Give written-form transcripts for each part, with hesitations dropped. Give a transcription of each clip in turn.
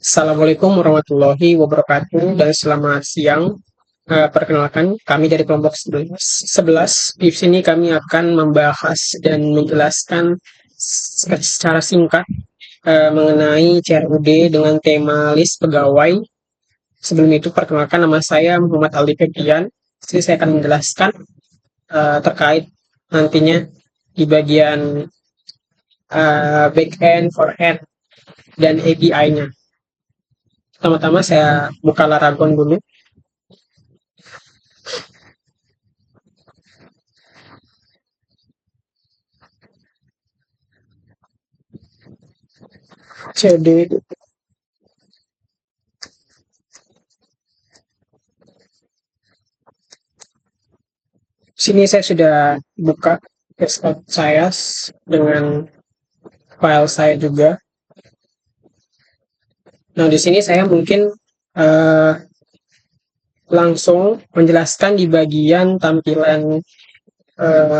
Assalamualaikum warahmatullahi wabarakatuh dan selamat siang. Perkenalkan, kami dari kelompok 11. Di sini kami akan membahas dan menjelaskan secara singkat mengenai CRUD dengan tema list pegawai. Sebelum itu, perkenalkan, nama saya Muhammad Aldi Febrian. Jadi saya akan menjelaskan terkait nantinya di bagian back-end, front-end, dan API-nya. Pertama-tama saya buka Laragon dulu. CD. Sini saya sudah buka desktop saya dengan file saya juga. Nah, di sini saya mungkin uh, langsung menjelaskan di bagian tampilan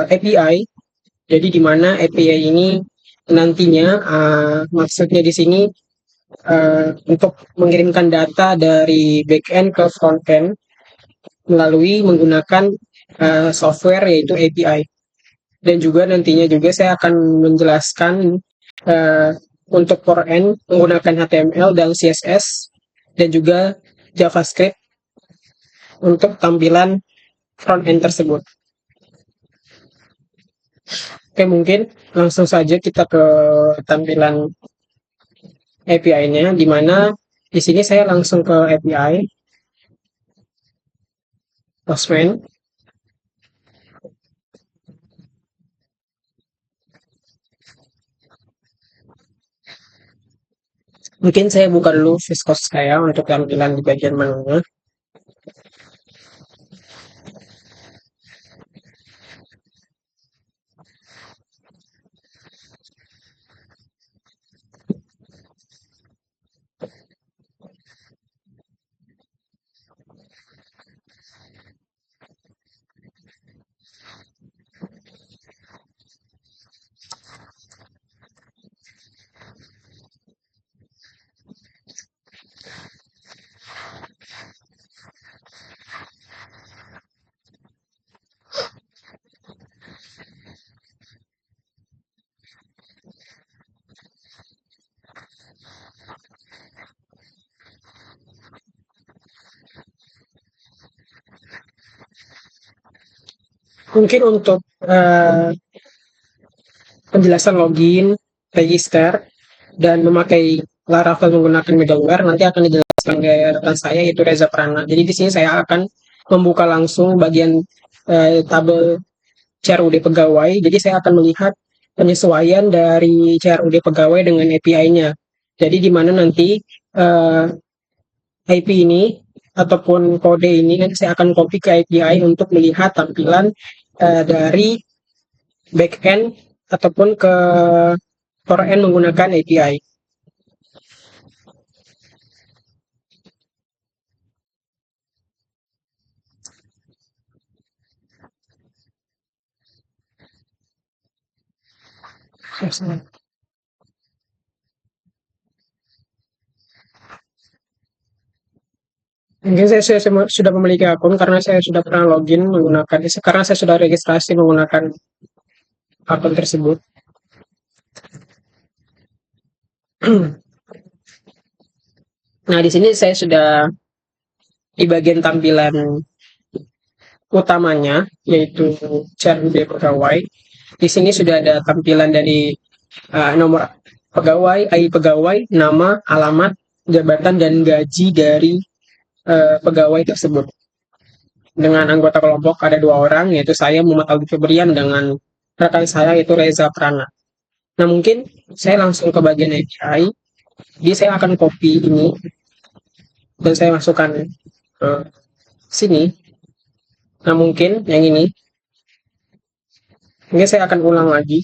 API. Jadi di mana API ini nantinya maksudnya di sini untuk mengirimkan data dari backend ke frontend melalui menggunakan software yaitu API. Dan juga nantinya juga saya akan menjelaskan untuk front-end menggunakan HTML dan CSS dan juga JavaScript untuk tampilan front-end tersebut. Oke, mungkin langsung saja kita ke tampilan API-nya, di mana di sini saya langsung ke API Postman. Mungkin saya buka dulu Viscose saya untuk tampilan di bagian menunya. Mungkin untuk penjelasan login, register, dan memakai Laravel menggunakan middleware nanti akan dijelaskan oleh rekan saya yaitu Reza Prana. Jadi di sini saya akan membuka langsung bagian tabel CRUD pegawai. Jadi saya akan melihat penyesuaian dari CRUD pegawai dengan API-nya. Jadi di mana nanti IP ini ataupun kode ini nanti saya akan copy ke API untuk melihat tampilan dari backend ataupun ke front-end menggunakan API. Mungkin saya sudah memiliki akun karena saya sudah pernah login menggunakan, karena saya sudah registrasi menggunakan akun tersebut. Nah, di sini saya sudah di bagian tampilan utamanya, yaitu CRUD pegawai. Di sini sudah ada tampilan dari nomor pegawai, ID pegawai, nama, alamat, jabatan, dan gaji dari pegawai tersebut. Dengan anggota kelompok ada 2 orang, yaitu saya Muhammad Aldi Febrian dengan rekan saya yaitu Reza Prana. Nah, mungkin saya langsung ke bagian API. Jadi saya akan copy ini dan saya masukkan ke sini. Nah, mungkin yang ini saya akan ulang lagi.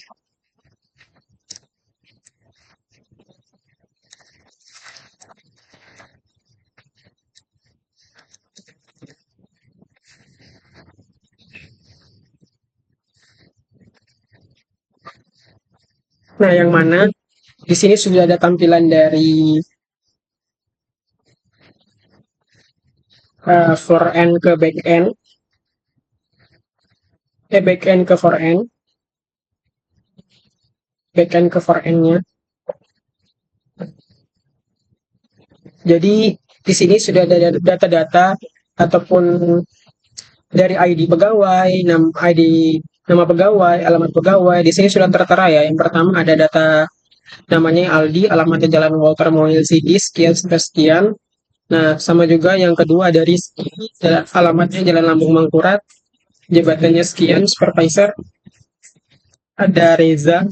Nah, yang mana di sini sudah ada tampilan dari front end ke back end, back end ke front end, back end ke front endnya. Jadi di sini sudah ada data-data ataupun dari ID pegawai, nama pegawai, alamat pegawai. Di sini sudah tertera ya. Yang pertama ada data namanya Aldi, alamatnya Jalan Walter Moil City, sekian sekian. Nah, sama juga yang kedua ada Rizky, alamatnya Jalan Lambung Mangkurat, jabatannya sekian, supervisor. Ada Reza,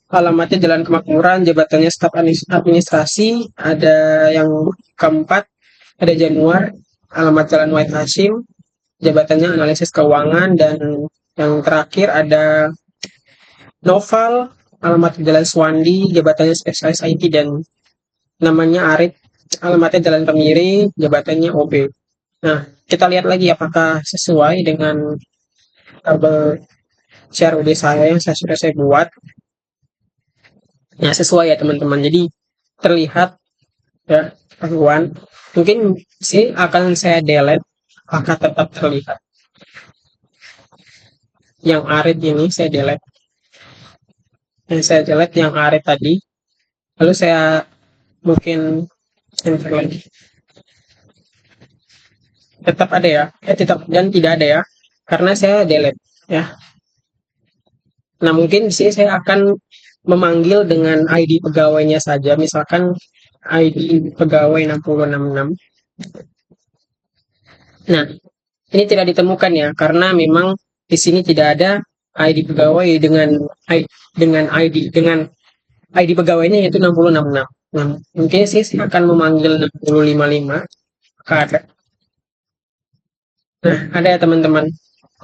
alamatnya Jalan Kemakmuran, jabatannya staf administrasi. Ada yang keempat, ada Januar, alamat Jalan White Hashim, jabatannya analisis keuangan. Dan yang terakhir ada Noval, alamat Jalan Suwandi, jabatannya spesialis IT. Dan namanya Arif, alamatnya Jalan Kemiri, jabatannya OB. Nah, kita lihat lagi apakah sesuai dengan tabel CRUD saya yang sudah saya buat. Nah, sesuai ya teman-teman. Jadi terlihat ya teman. Mungkin sih akan saya delete, apakah tetap terlihat. Yang Arif ini saya delete. Saya delete yang Arif tadi. Lalu saya mungkin enter lagi. Tetap ada ya, tetap dan tidak ada ya, karena saya delete ya. Nah, mungkin sih saya akan memanggil dengan ID pegawainya saja, misalkan ID pegawai 6066. Nah, ini tidak ditemukan ya, karena memang di sini tidak ada ID pegawai dengan ID pegawainya yaitu 6066. Nah, mungkin sih saya akan memanggil 6055. Ada. Nah, ada ya teman-teman,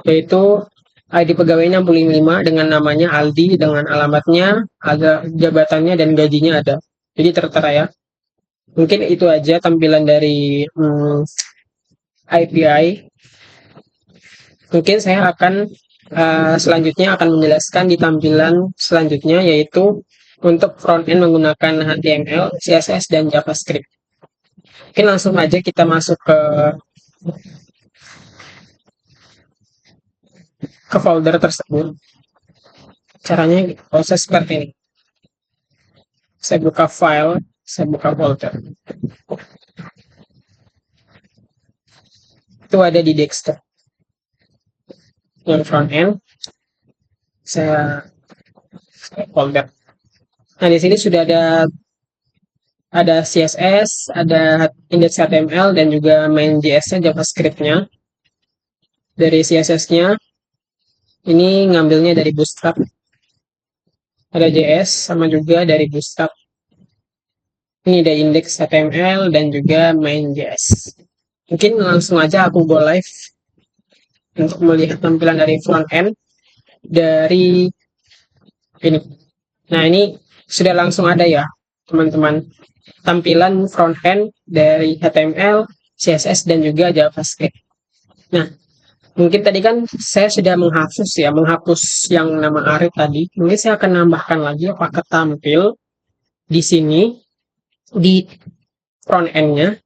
yaitu ID pegawainya 65 dengan namanya Aldi, dengan alamatnya, ada jabatannya dan gajinya ada. Jadi tertera ya. Mungkin itu aja tampilan dari IPI. Mungkin saya akan selanjutnya akan menjelaskan di tampilan selanjutnya, yaitu untuk front end menggunakan HTML, CSS, dan JavaScript. Mungkin langsung aja kita masuk ke folder tersebut. Caranya proses seperti ini. Saya buka file, saya buka folder. Itu ada di desktop. Yang front end, saya folder. Nah, di sini sudah ada CSS, ada index HTML, dan juga main.js-nya, JavaScript-nya. Dari CSS-nya, ini ngambilnya dari Bootstrap. Ada JS, sama juga dari Bootstrap. Ini ada index HTML dan juga main.js. Mungkin langsung aja aku go live untuk melihat tampilan dari front end dari ini. Nah, ini sudah langsung ada ya, teman-teman. Tampilan front end dari HTML, CSS, dan juga JavaScript. Nah, mungkin tadi kan saya sudah menghapus yang nama Arif tadi. Mungkin saya akan nambahkan lagi apakah tampil di sini di front end-nya.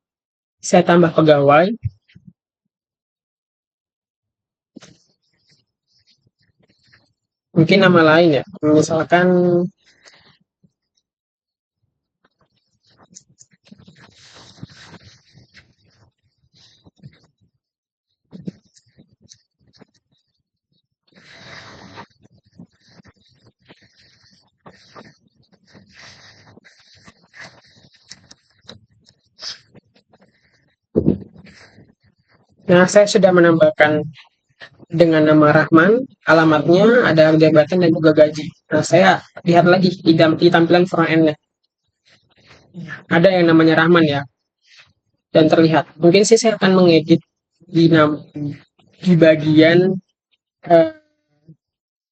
Saya tambah pegawai. Mungkin nama lain ya. Misalkan nah, saya sudah menambahkan dengan nama Rahman, alamatnya, ada jabatan dan juga gaji. Nah, saya lihat lagi di tampilan front end-nya. Ada yang namanya Rahman ya, dan terlihat. Mungkin sih saya akan mengedit di bagian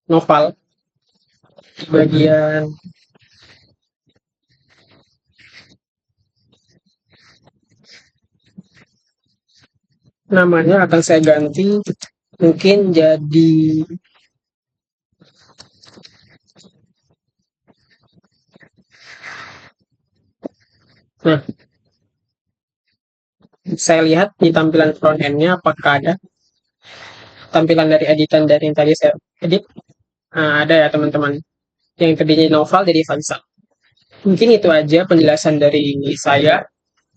novel, di bagian namanya akan saya ganti, mungkin jadi nah saya lihat di tampilan front end-nya apakah ada tampilan dari editan dari yang tadi saya edit. Nah, ada ya teman-teman. Yang tadinya Noval jadi Vansa. Mungkin itu aja penjelasan dari saya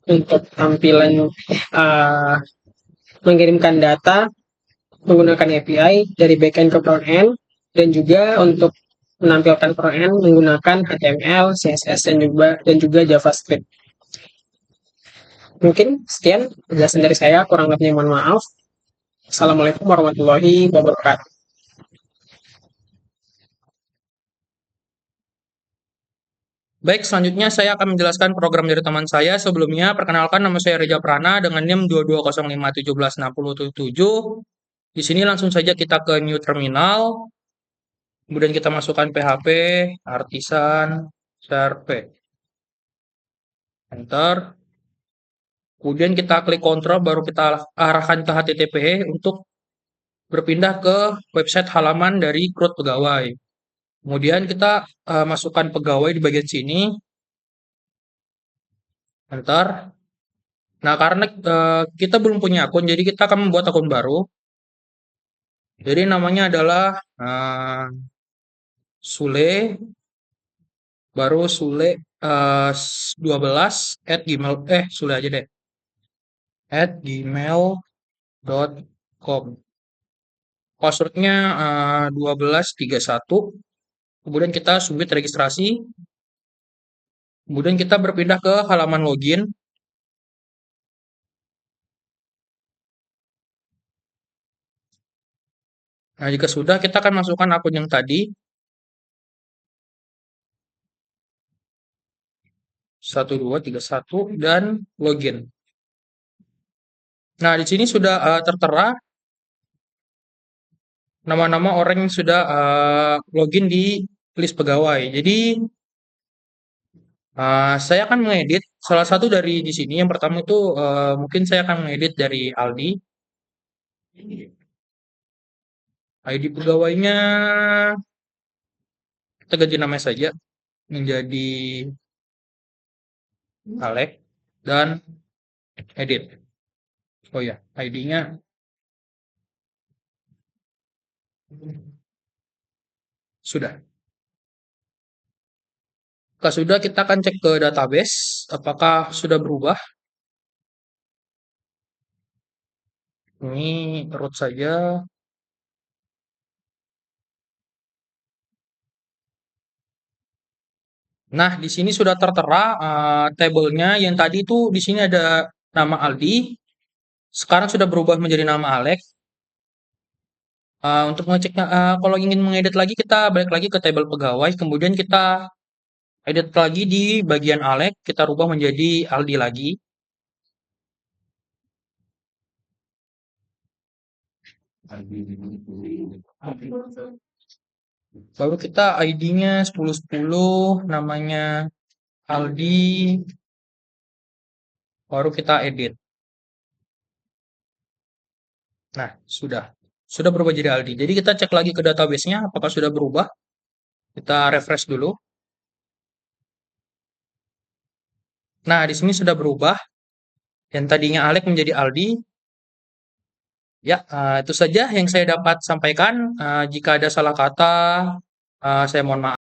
untuk tampilan uh, mengirimkan data menggunakan API dari backend ke front end, dan juga untuk menampilkan front end menggunakan HTML, CSS, dan juga JavaScript. Mungkin sekian penjelasan dari saya, kurang lebihnya mohon maaf. Assalamualaikum warahmatullahi wabarakatuh. Baik, selanjutnya saya akan menjelaskan program dari teman saya. Sebelumnya, perkenalkan nama saya Reja Prana dengan NIM 2205176077. Di sini langsung saja kita ke new terminal. Kemudian kita masukkan PHP, artisan, CRP. Enter. Kemudian kita klik kontrol, baru kita arahkan ke HTTP untuk berpindah ke website halaman dari CRUD pegawai. Kemudian kita masukkan pegawai di bagian sini. Enter. Nah, karena kita belum punya akun, jadi kita akan membuat akun baru. Jadi namanya adalah Sule, baru Sule 12 at gmail, Sule aja deh, at gmail.com. Passwordnya 1231. Kemudian kita submit registrasi. Kemudian kita berpindah ke halaman login. Nah, jika sudah, kita akan masukkan akun yang tadi. 1231 dan login. Nah, di sini sudah tertera nama-nama orang yang sudah login di list pegawai. Jadi saya akan mengedit salah satu dari di sini. Yang pertama itu mungkin saya akan mengedit dari Aldi. ID pegawainya kita ganti namanya saja menjadi Alek dan edit. Oh ya, ID-nya sudah. Jika sudah, kita akan cek ke database apakah sudah berubah. Ini root saja. Nah, di sini sudah tertera tabelnya. Yang tadi itu di sini ada nama Aldi. Sekarang sudah berubah menjadi nama Alex. Untuk mengeceknya, kalau ingin mengedit lagi, kita balik lagi ke tabel pegawai. Kemudian kita edit lagi di bagian Alex. Kita rubah menjadi Aldi lagi. Baru kita ID-nya 1010, namanya Aldi. Baru kita edit. Nah, sudah. Sudah berubah jadi Aldi. Jadi kita cek lagi ke database-nya apakah sudah berubah. Kita refresh dulu. Nah, di sini sudah berubah. Yang tadinya Alex menjadi Aldi. Ya, itu saja yang saya dapat sampaikan. Jika ada salah kata, saya mohon maaf.